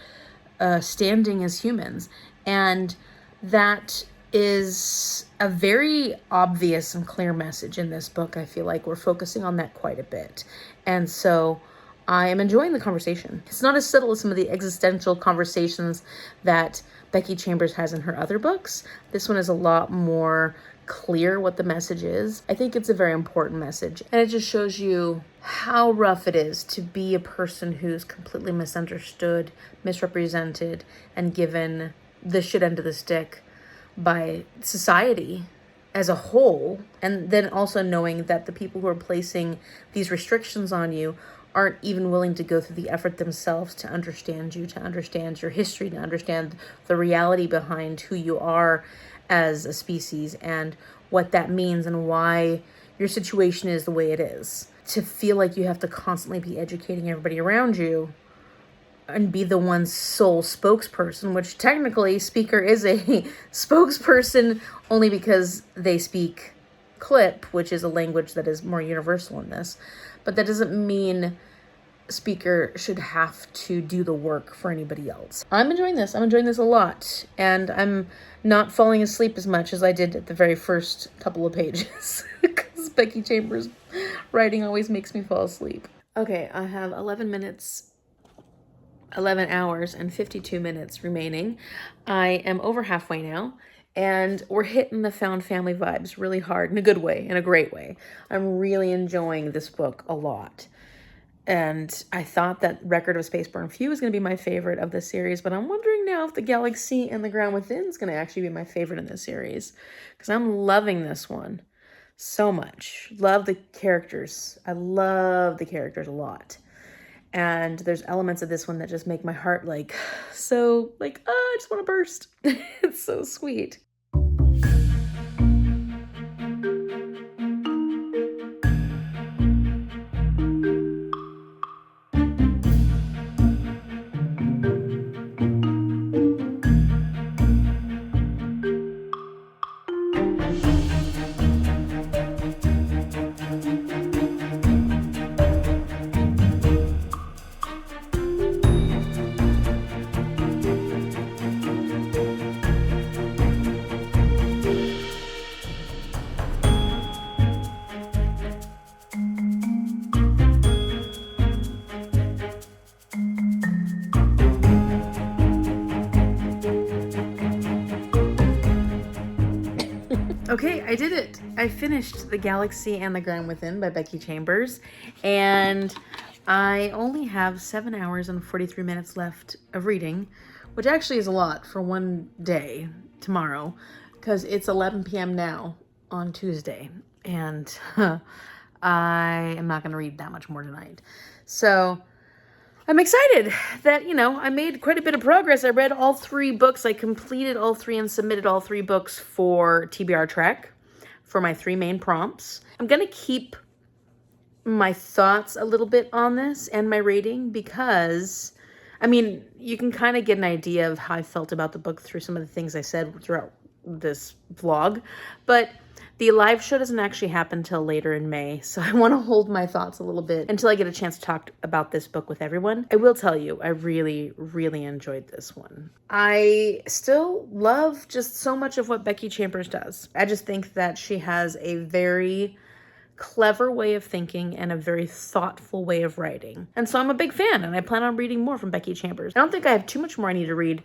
standing as humans. And that is a very obvious and clear message in this book. I feel like we're focusing on that quite a bit. And so I am enjoying the conversation. It's not as subtle as some of the existential conversations that Becky Chambers has in her other books. This one is a lot more clear what the message is. I think it's a very important message. And it just shows you how rough it is to be a person who's completely misunderstood, misrepresented, and given the shit end of the stick by society as a whole. And then also knowing that the people who are placing these restrictions on you aren't even willing to go through the effort themselves to understand you, to understand your history, to understand the reality behind who you are as a species and what that means and why your situation is the way it is. To feel like you have to constantly be educating everybody around you and be the one sole spokesperson, which technically speaker is a spokesperson only because they speak clip, which is a language that is more universal in this. But that doesn't mean speaker should have to do the work for anybody else. I'm enjoying this. I'm enjoying this a lot. And I'm not falling asleep as much as I did at the very first couple of pages. Because Becky Chambers' writing always makes me fall asleep. Okay, I have 11 hours and 52 minutes remaining. I am over halfway now. And we're hitting the found family vibes really hard in a good way, in a great way. I'm really enjoying this book a lot. And I thought that Record of Spaceborne Few was going to be my favorite of the series, but I'm wondering now if The Galaxy and the Ground Within is going to actually be my favorite in this series. Because I'm loving this one so much. Love the characters. I love the characters a lot. And there's elements of this one that just make my heart I just want to burst. It's so sweet. Okay, I did it. I finished The Galaxy and the Ground Within by Becky Chambers, and I only have 7 hours and 43 minutes left of reading, which actually is a lot for one day, tomorrow, because it's 11 p.m. now on Tuesday, and I am not going to read that much more tonight. So I'm excited that, I made quite a bit of progress. I read all 3 books. I completed all 3 and submitted all 3 books for TBR Trek for my 3 main prompts. I'm going to keep my thoughts a little bit on this and my rating because, you can kind of get an idea of how I felt about the book through some of the things I said throughout this vlog, but the live show doesn't actually happen until later in May, so I want to hold my thoughts a little bit until I get a chance to talk about this book with everyone. I will tell you, I really, really enjoyed this one. I still love just so much of what Becky Chambers does. I just think that she has a very clever way of thinking and a very thoughtful way of writing. And so I'm a big fan, and I plan on reading more from Becky Chambers. I don't think I have too much more I need to read.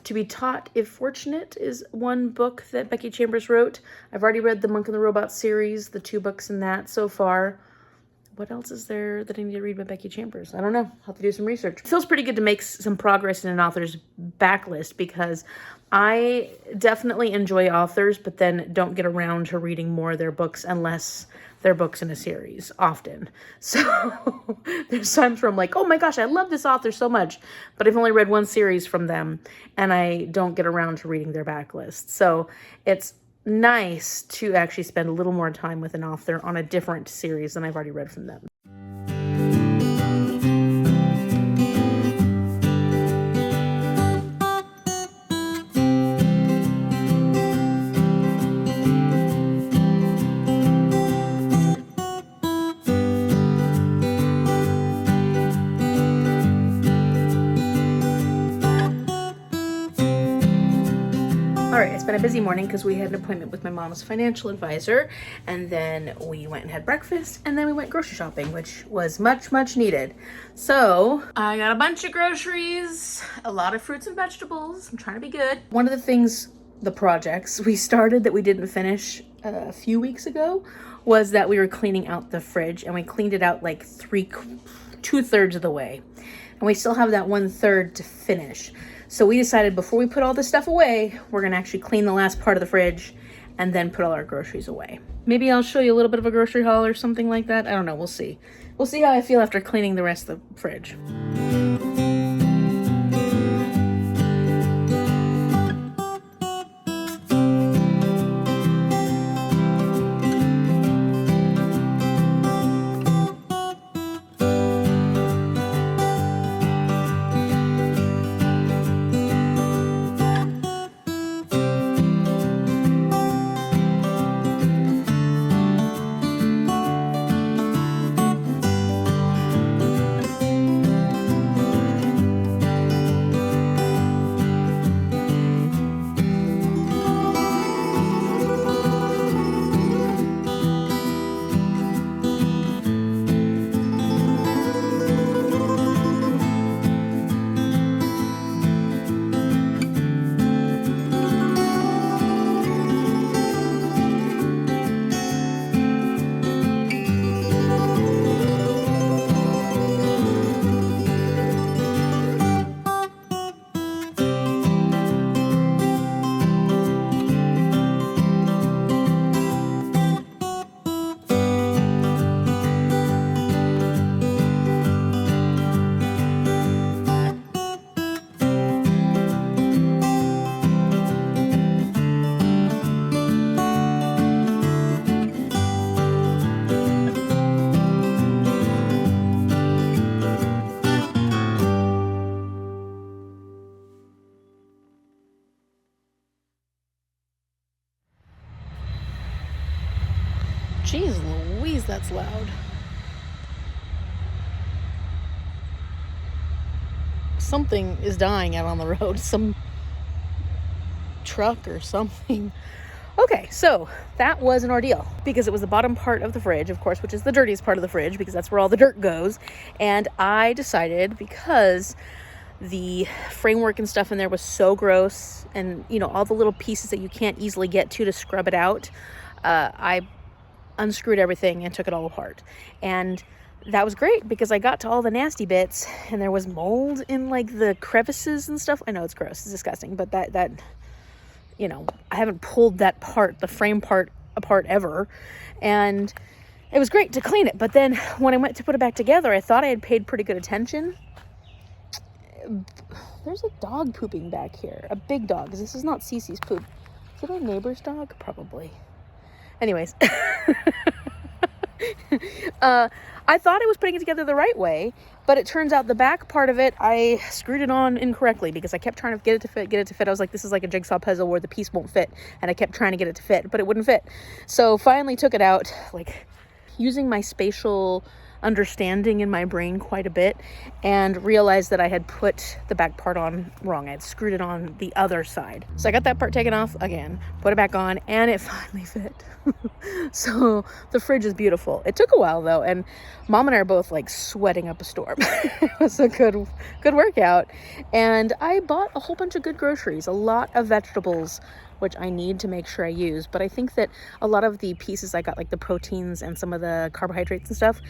To Be Taught If Fortunate is one book that Becky Chambers wrote. I've already read the Monk and the Robot series, the 2 books in that so far. What else is there that I need to read by Becky Chambers? I don't know. I'll have to do some research. It feels pretty good to make some progress in an author's backlist because I definitely enjoy authors, but then don't get around to reading more of their books unless they're books in a series often. So there's times where I'm like, oh my gosh, I love this author so much, but I've only read 1 series from them and I don't get around to reading their backlist. So it's nice to actually spend a little more time with an author on a different series than I've already read from them. It's been a busy morning because we had an appointment with my mom's financial advisor, and then we went and had breakfast, and then we went grocery shopping, which was much, much needed. So I got a bunch of groceries, a lot of fruits and vegetables. I'm trying to be good. One of the things, the projects we started that we didn't finish a few weeks ago was that we were cleaning out the fridge, and we cleaned it out like 2/3 of the way. And we still have that 1/3 to finish. So we decided before we put all this stuff away, we're gonna actually clean the last part of the fridge and then put all our groceries away. Maybe I'll show you a little bit of a grocery haul or something like that. I don't know, we'll see. We'll see how I feel after cleaning the rest of the fridge. Jeez Louise, that's loud. Something is dying out on the road. Some truck or something. Okay, so that was an ordeal because it was the bottom part of the fridge, of course, which is the dirtiest part of the fridge because that's where all the dirt goes. And I decided, because the framework and stuff in there was so gross, and you know, all the little pieces that you can't easily get to scrub it out, I unscrewed everything and took it all apart. And that was great because I got to all the nasty bits, and there was mold in like the crevices and stuff. I know it's gross, it's disgusting, but that you know, I haven't pulled that part, the frame part, apart ever, and it was great to clean it. But then when I went to put it back together, I thought I had paid pretty good attention. There's a dog pooping back here, a big dog. This is not Cece's poop. Is it our neighbor's dog? Probably. Anyways, I thought I was putting it together the right way, but it turns out the back part of it, I screwed it on incorrectly because I kept trying to get it to fit. I was like, this is like a jigsaw puzzle where the piece won't fit, and I kept trying to get it to fit, but it wouldn't fit. So finally took it out, like using my spatial understanding in my brain quite a bit, and realized that I had put the back part on wrong. I had screwed it on the other side. So I got that part taken off again, put it back on, and it finally fit. So the fridge is beautiful. It took a while though, and Mom and I are both like sweating up a storm. It was a good workout. And I bought a whole bunch of good groceries, a lot of vegetables, which I need to make sure I use. But I think that a lot of the pieces I got, like the proteins and some of the carbohydrates and stuff,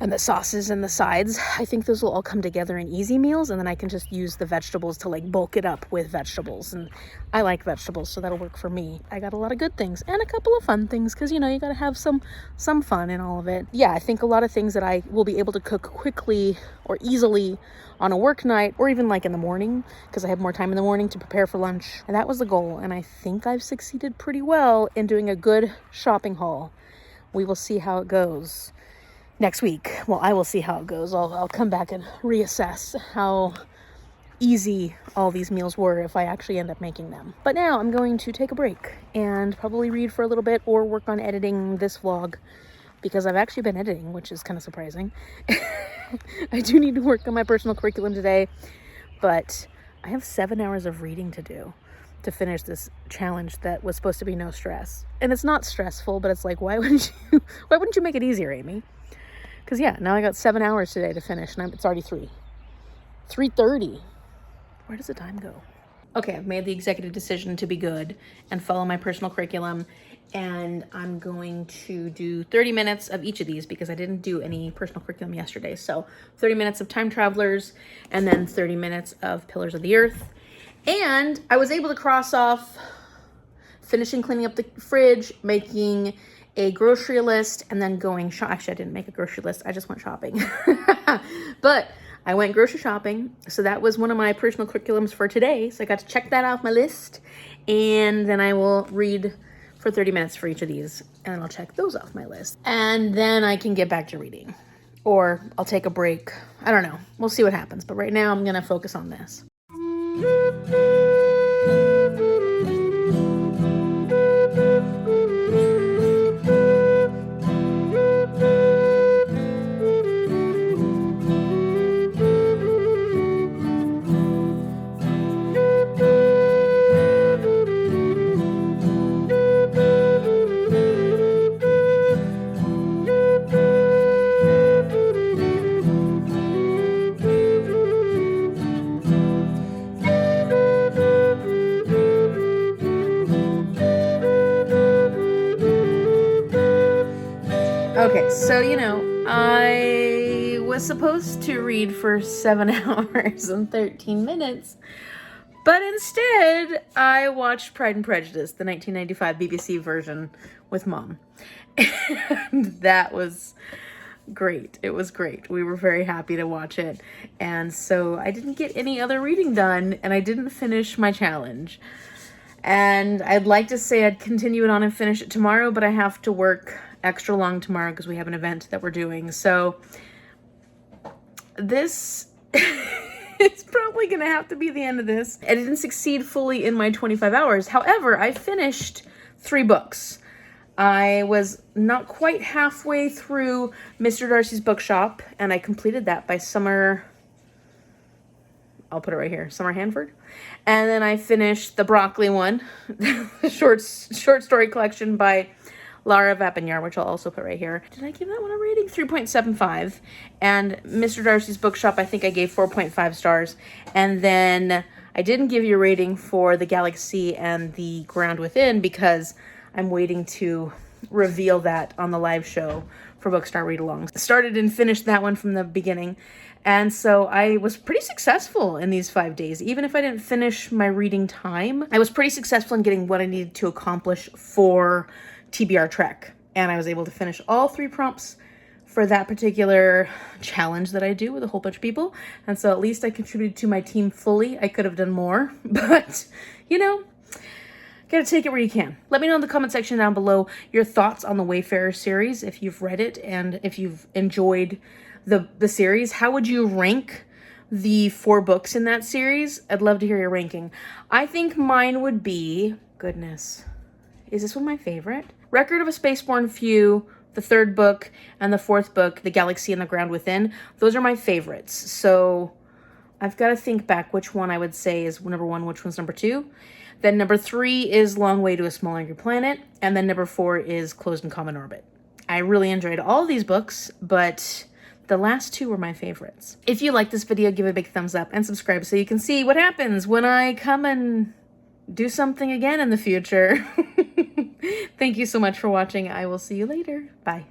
and the sauces and the sides, I think those will all come together in easy meals, and then I can just use the vegetables to like bulk it up with vegetables. And I like vegetables, so that'll work for me. I got a lot of good things and a couple of fun things, because you know, you gotta have some fun in all of it. Yeah, I think a lot of things that I will be able to cook quickly or easily on a work night, or even like in the morning, because I have more time in the morning to prepare for lunch. And that was the goal, and I think I've succeeded pretty well in doing a good shopping haul. We will see how it goes next week. Well, I will see how it goes. I'll come back and reassess how easy all these meals were if I actually end up making them. But now I'm going to take a break and probably read for a little bit or work on editing this vlog, because I've actually been editing, which is kind of surprising. I do need to work on my personal curriculum today, but I have 7 hours of reading to do to finish this challenge that was supposed to be no stress. And it's not stressful, but it's like, why wouldn't you make it easier, Amy? Because yeah, now I got 7 hours today to finish, and it's already 3:30. Where does the time go? Okay, I've made the executive decision to be good and follow my personal curriculum, and I'm going to do 30 minutes of each of these because I didn't do any personal curriculum yesterday. So 30 minutes of Time Travelers, and then 30 minutes of Pillars of the Earth. And I was able to cross off finishing cleaning up the fridge, making a grocery list, and then going actually I didn't make a grocery list, I just went shopping. But I went grocery shopping, so that was one of my personal curriculums for today, so I got to check that off my list, and then I will read for 30 minutes for each of these, and I'll check those off my list, and then I can get back to reading, or I'll take a break. I don't know, we'll see what happens, but right now I'm gonna focus on this. Okay, so I was supposed to read for 7 hours and 13 minutes, but instead I watched Pride and Prejudice, the 1995 BBC version with Mom. And that was great. It was great. We were very happy to watch it. And so I didn't get any other reading done, and I didn't finish my challenge. And I'd like to say I'd continue it on and finish it tomorrow, but I have to work extra long tomorrow because we have an event that we're doing. So this is probably going to have to be the end of this. I didn't succeed fully in my 25 hours. However, I finished 3 books. I was not quite halfway through Mr. Darcy's Bookshop, and I completed that by Summer, I'll put it right here, Summer Hanford. And then I finished the broccoli one, the short story collection by Lara Vapanyar, which I'll also put right here. Did I give that one a rating? 3.75. And Mr. Darcy's Bookshop, I think I gave 4.5 stars. And then I didn't give you a rating for The Galaxy and The Ground Within because I'm waiting to reveal that on the live show for Bookstore read-alongs. Started and finished that one from the beginning. And so I was pretty successful in these 5 days. Even if I didn't finish my reading time, I was pretty successful in getting what I needed to accomplish for TBR Trek. And I was able to finish all 3 prompts for that particular challenge that I do with a whole bunch of people. And so at least I contributed to my team fully. I could have done more, but gotta take it where you can. Let me know in the comment section down below your thoughts on the Wayfarer series, if you've read it and if you've enjoyed the series. How would you rank the 4 books in that series? I'd love to hear your ranking. I think mine would be, goodness, is this one my favorite? Record of a Spaceborne Few, the 3rd book, and the 4th book, The Galaxy and the Ground Within. Those are my favorites. So I've got to think back which one I would say is number 1, which one's number 2. Then number 3 is Long Way to a Small Angry Planet. And then number 4 is Closed in Common Orbit. I really enjoyed all of these books, but the last 2 were my favorites. If you like this video, give it a big thumbs up and subscribe so you can see what happens when I come and do something again in the future. Thank you so much for watching. I will see you later. Bye.